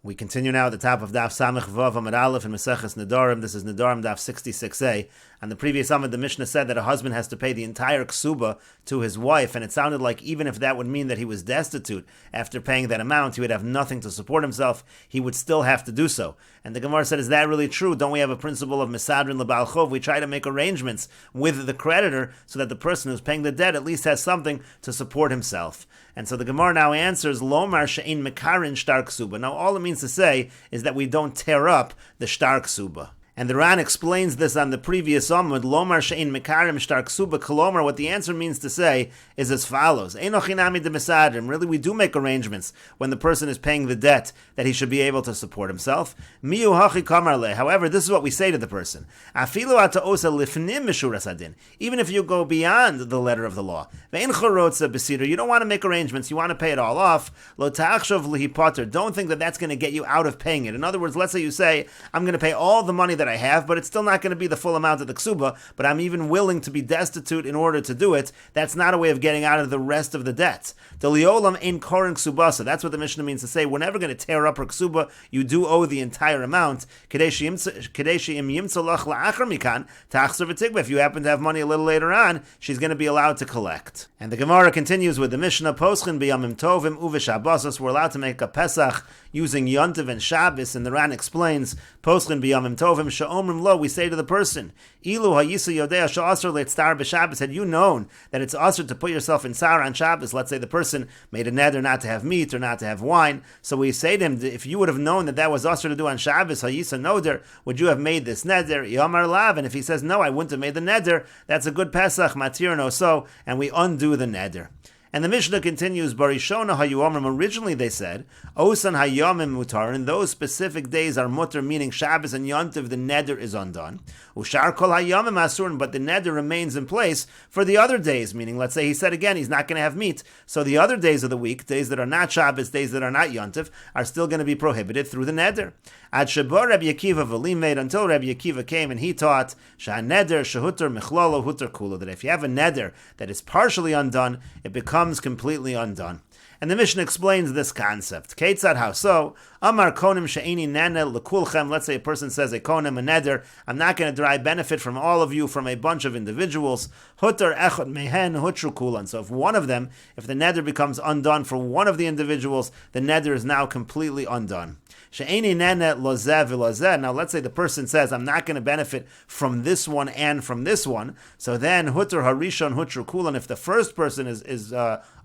We continue now at the top of Daf Samech Vav Amud Aleph in Meseches Nedarim. This is Nedarim Daf 66a. On the previous Amud, the Mishnah said that a husband has to pay the entire ksuba to his wife, and it sounded like even if that would mean that he was destitute after paying that amount, he would have nothing to support himself, he would still have to do so. And the Gemara said, is that really true? Don't we have a principle of Mesadrin L'Bal Chov? We try to make arrangements with the creditor so that the person who's paying the debt at least has something to support himself. And so the Gemara now answers, Lomar she'ein mekarin shtar ksuba. Now all it means to say is that we don't tear up the shtar ksuba. And the Ran explains this on the previous Amud, Lomar she'ein mekarim shtar ksuba kolomar. What the answer means to say is as follows. Einochinami de mesadrim. Really, we do make arrangements when the person is paying the debt that he should be able to support himself. Miu hachi kamarle. However, this is what we say to the person. Afilu ata osa lifnim mishuras adin. Even if you go beyond the letter of the law. Ve'en chorotza b'sidr. You don't want to make arrangements. You want to pay it all off. Lo ta'achshav lihi pater. Don't think that that's going to get you out of paying it. In other words, let's say you say, I'm going to pay all the money that I have, but it's still not going to be the full amount of the ksuba, but I'm even willing to be destitute in order to do it. That's not a way of getting out of the rest of the debts. Deliolam ein korin ksubasa. That's what the Mishnah means to say. We're never going to tear up her ksuba. You do owe the entire amount. If you happen to have money a little later on, she's going to be allowed to collect. And the Gemara continues with the Mishnah, Poschin b'yamim tovim u'v'shabbosos. We're allowed to make a Pesach using Yontiv and Shabbos, and the Ran explains, Poschin b'yamim tovim she'omrim lo. We say to the person, Ilu ha'yisa yodea she'asr le'tzar b'Shabbos. Had you known that it's asr to put yourself in tzar on Shabbos, let's say the person made a neder not to have meat or not to have wine, so we say to him, if you would have known that that was asr to do on Shabbos, ha'yisa noder, would you have made this neder? Yomar lav. And if he says, no, I wouldn't have made the neder, that's a good Pesach, matir no so, and we undo the neder. And the Mishnah continues, Barishona hayomim. Originally they said, Osan hayomim mutar. In those specific days are mutar, meaning Shabbos and Yontiv, the neder is undone. Ushar kol hayomim asurin, but the neder remains in place for the other days. Meaning, let's say he said again, he's not going to have meat. So the other days of the week, days that are not Shabbos, days that are not Yontiv, are still going to be prohibited through the neder. Ad sheba Rabbi Akiva v'limeid, until Rabbi Akiva came and he taught neder shehuter michlolo huter kula, that if you have a neder that is partially undone, it becomes completely undone. And the Mishnah explains this concept. Ketzad, how so? Amar konim she'eni nene lekulchem. Let's say a person says a konim, a neder, I'm not going to derive benefit from all of you, from a bunch of individuals. Hutter echot mehen hutru kulan. So if one of them, if the neder becomes undone for one of the individuals, the neder is now completely undone. She'eni nene lozeh v'lozeh. Now let's say the person says, I'm not going to benefit from this one and from this one. So then hutter harishon hutru kulan. If the first person is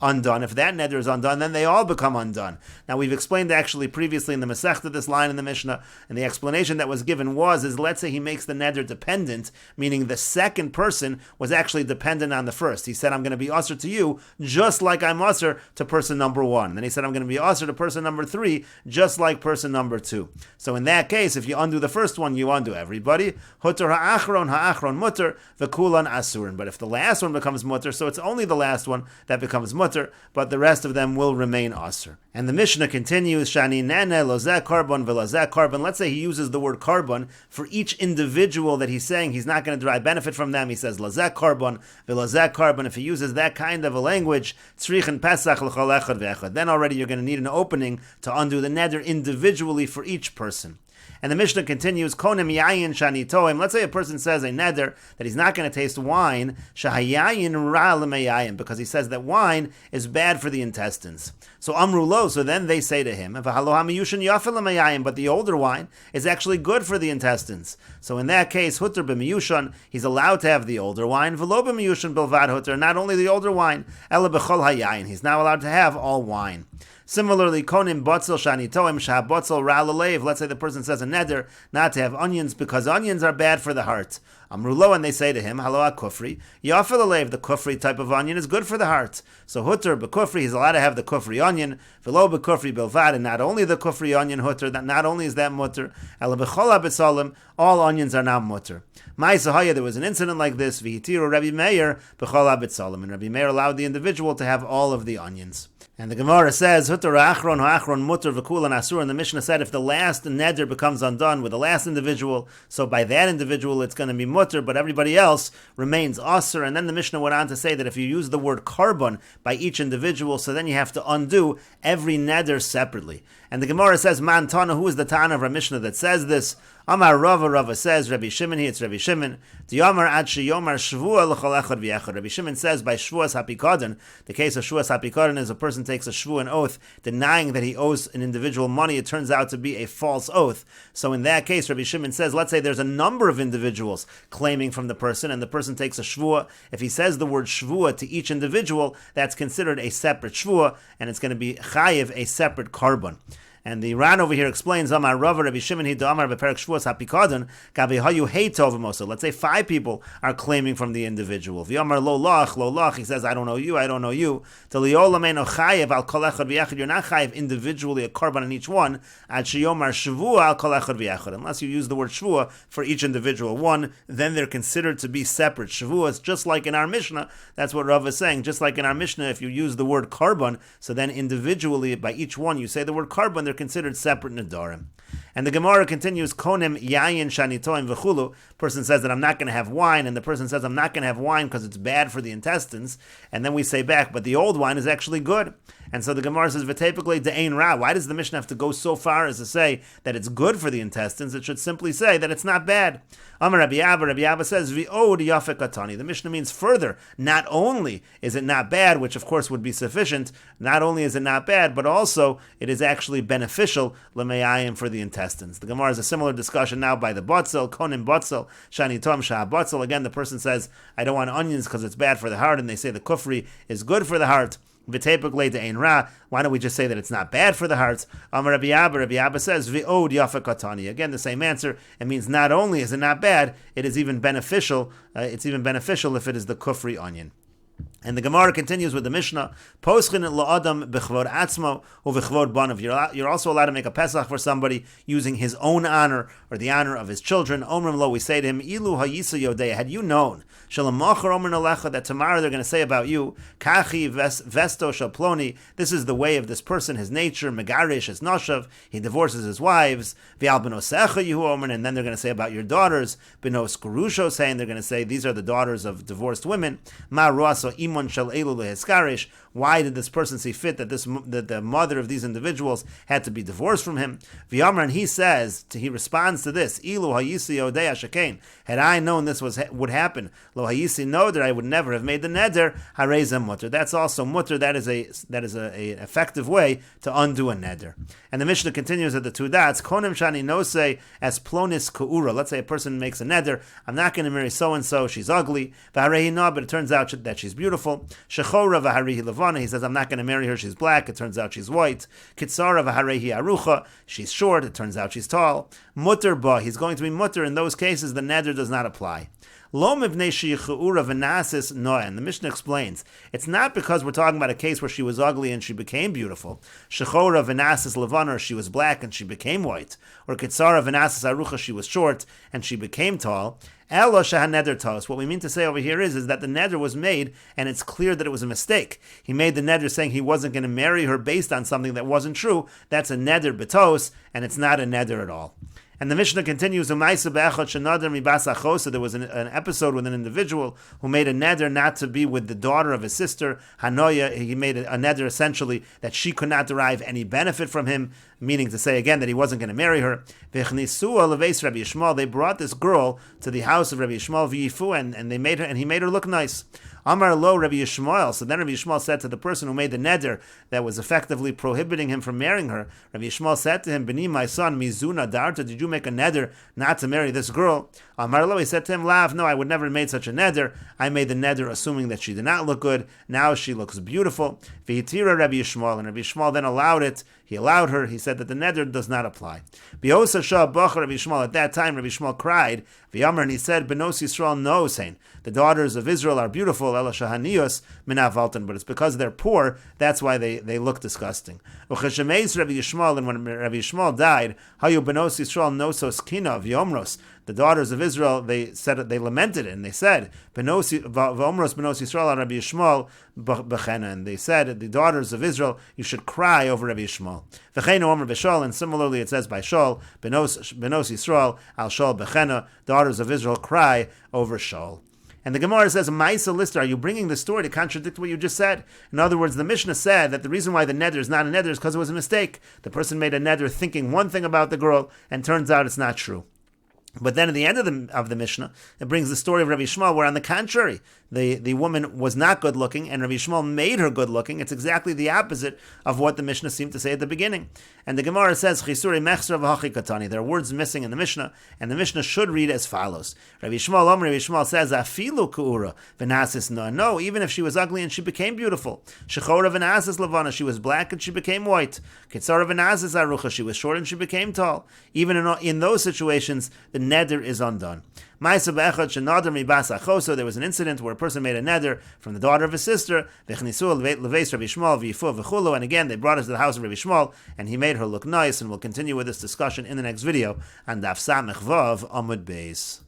undone, if that neder is undone, then they all become undone. Now we've explained actually previously in the Meseches this line in the Mishnah, and the explanation that was given is let's say he makes the neder dependent, meaning the second person was actually dependent on the first. He said, I'm going to be usher to you just like I'm usher to person number one. Then he said, I'm going to be usher to person number three just like person number two. So in that case, if you undo the first one, you undo everybody. Hutter ha'achron mutter, v'kulan asurin. But if the last one becomes mutter, so it's only the last one that becomes mutter, but the rest of them will remain asur. And the Mishnah continues, Shani nene lozeh karbon velozeh karbon. Let's say he uses the word karbon for each individual that he's saying he's not going to derive benefit from them. He says lozeh karbon velozeh karbon. If he uses that kind of a language, tzrichen pesach l'chol echad ve'echad, then already you're going to need an opening to undo the neder individually for each person. And the Mishnah continues, Konim yayin shani toim. Let's say a person says a neder that he's not going to taste wine, shahayayin ra l'meyayin, because he says that wine is bad for the intestines. So amru lo, so then they say to him, v'halo hamayushin yafel l'meyayin, but the older wine is actually good for the intestines. So in that case, hutter b'miyushan, he's allowed to have the older wine, v'lo b'miyushan bilvad hutter, not only the older wine, ela b'chol hayayin, he's now allowed to have all wine. Similarly, konim botzel shani toim shah botzel ra l'leiv. Let's say the person says a neder not to have onions because onions are bad for the heart. Amrulo, and they say to him, halo kufri, yafel alev, the kufri type of onion is good for the heart. So hutter b'kufri, he's allowed to have the kufri onion, v'lo b'kufri bilvad, and not only the kufri onion hutter, that not only is that mutter, ela b'chol ha'betzalim, all onions are now mutter. Ma'asehaya, there was an incident like this, v'hitiru Rabbi Meir b'chol ha'betzalim, and Rabbi Meir allowed the individual to have all of the onions. And the Gemara says, Hutter ha'achron mutter v'kulan asur, and the Mishnah said if the last neder becomes undone with the last individual, so by that individual it's going to be mutter, but everybody else remains asur. And then the Mishnah went on to say that if you use the word karbon by each individual, so then you have to undo every neder separately. And the Gemara says, Man Tana, who is the Tana of our Mishnah that says this? Amar Rava says, Rabbi Shimon, it's Rabbi Shimon. Yomar ad sheyomar shvua l'chol echad v'echad. Rabbi Shimon says by shvuas hapikadon, the case of shvuas hapikadon is a person takes a shvu, an oath, denying that he owes an individual money. It turns out to be a false oath. So in that case, Rabbi Shimon says, let's say there's a number of individuals claiming from the person, and the person takes a shvua. If he says the word shvua to each individual, that's considered a separate shvua, and it's going to be chayiv, a separate carbon. And the Ran over here explains, Amar Rava Rabbi Shimon Hida Amar Beperek Shvuas HaPikadon Gabi Hayu Heitov Mosa. Let's say 5 people are claiming from the individual. V'Amar Lo Lach, he says, I don't know you. T'liyol Lameino Chayev Al Kol Echad V'Yachad. You're not chayev individually a carbon on each one. Ad Sheyomar Shvua Al Kol Echad V'Yachad. Unless you use the word Shvua for each individual one, then they're considered to be separate Shvuas, just like in our Mishnah. That's what Rava is saying. Just like in our Mishnah, if you use the word carbon, so then individually by each one you say the word carbon, they're considered separate nedarim. And the Gemara continues, Konim yayin shanitoim v'chulu. Person says that I'm not going to have wine, and the person says I'm not going to have wine because it's bad for the intestines. And then we say back, but the old wine is actually good. And so the Gemara says, v'tepikle de'ein ra. Why does the Mishnah have to go so far as to say that it's good for the intestines? It should simply say that it's not bad. Amar Rabbi Abba says, v'od yafek atani. The Mishnah means further, not only is it not bad, which of course would be sufficient, not only is it not bad, but also it is actually beneficial l'meyayim for the intestines. The Gemara is a similar discussion now by the Botzel, Konim Botzel, Shani Tom Shah Botzel. Again, the person says, I don't want onions because it's bad for the heart, and they say the kufri is good for the heart. Why don't we just say that it's not bad for the hearts? Rabbi Abba says, V'od yafakatani. Again, the same answer. It means not only is it not bad, it is even beneficial. It's even beneficial if it is the kufri onion. And the Gemara continues with the Mishnah, Poschin la'adam b'chvod atzmo u'v'chvod banav. You're also allowed to make a Pesach for somebody using his own honor or the honor of his children. Omrim lo, we say to him, Ilu ha'yisa yodei, had you known, Shalamachar omer nalecha, that tomorrow they're going to say about you, Kachi vesto shaploni, this is the way of this person, his nature, megarish his nashav, he divorces his wives, v'al benosecha yehu omer, and then they're going to say about your daughters, benos kurusho, saying they're going to say these are the daughters of divorced women, ma ruaso imon shel elu leheskarish. Why did this person see fit that the mother of these individuals had to be divorced from him? V'yamar, and he responds to this, Ilu hayisi yodei ashakain. Had I known this would happen, lo hayisi noder, I would never have made the neder. Hareza mutter. That's also mutter. That is a effective way to undo a neder. And the Mishnah continues at the two dots. Konim shani nosei as plonis kuura. Let's say a person makes a neder. I'm not going to marry so and so. She's ugly. V'harehi no, but it turns out that she's beautiful. Shechora v'harehi levana. He says I'm not going to marry her. She's black. It turns out she's white. Kitsara v'harehi arucha. She's short. It turns out she's tall. Mutter ba. He's going to be mutter. In those cases, the neder does not apply. Lo mivnei sheyichura v'nasis noen. The Mishnah explains it's not because we're talking about a case where she was ugly and she became beautiful. Shechora v'nasis levana, she was black and she became white. Or kitsara v'nasis arucha, she was short and she became tall. Elo shehaneder tos. What we mean to say over here is that the neder was made and it's clear that it was a mistake. He made the neder saying he wasn't going to marry her based on something that wasn't true. That's a neder betos, and it's not a neder at all. And the Mishnah continues, there was an episode with an individual who made a neder not to be with the daughter of his sister, Hanoya. He made a neder essentially that she could not derive any benefit from him, meaning to say again that he wasn't going to marry her. They brought this girl to the house of Rabbi Yishmael, and they made her, and he made her look nice. Amar lo Rabbi Yishmael. So then Rabbi Yishmael said to the person who made the neder that was effectively prohibiting him from marrying her, Rabbi Yishmael said to him, Beni, my son, mizuna darta, did you make a neder not to marry this girl? Amar lo, he said to him, Lav, no, I would never have made such a neder. I made the neder assuming that she did not look good. Now she looks beautiful. V'hitira Rabbi Yishmael, and Rabbi Yishmael then allowed it. He allowed her. He said that the neder does not apply. B'osa shah bach Rabbi Yishmael. At that time, Rabbi Yishmael cried. V'yamar, and he said, Benos Yisrael no saying, the daughters of Israel are beautiful, ela shahanios minavaltan, but it's because they're poor, that's why they look disgusting. Ucheshemeis Rabbi Yishmael, and when Rabbi Yishmael died, hayu benos Yisrael nosos kina v'yomros, the daughters of Israel, they lamented it, and they said, v'omros benos Yisrael Rabbi Yishmael b'chena, and they said, the daughters of Israel, you should cry over Rabbi Yishmael. V'cheinu omer b'shol, and similarly it says by Shol, benos Yisrael al Shol b'chena, daughters of Israel cry over Shol. And the Gemara says, Ma'isa Lister, are you bringing the story to contradict what you just said? In other words, the Mishnah said that the reason why the neder is not a neder is because it was a mistake. The person made a neder thinking one thing about the girl, and turns out it's not true. But then at the end of the Mishnah, it brings the story of Rabbi Shmuel, where on the contrary, the woman was not good looking, and Rabbi Shmuel made her good looking. It's exactly the opposite of what the Mishnah seemed to say at the beginning. And the Gemara says, Chisuri mechsra v'hachi katani. There are words missing in the Mishnah, and the Mishnah should read as follows. Rabbi Shmuel says, Afilu ku'ura v'nasis no. No, even if she was ugly and she became beautiful. Shechora v'nasis lavana. She was black and she became white. Kitzara v'nasis arucha. She was short and she became tall. Even in those situations, the neder is undone. So there was an incident where a person made a neder from the daughter of his sister, and again they brought us to the house of Rabbi Shmuel, and he made her look nice, and we'll continue with this discussion in the next video on Daf Samech Vav Amud Beis.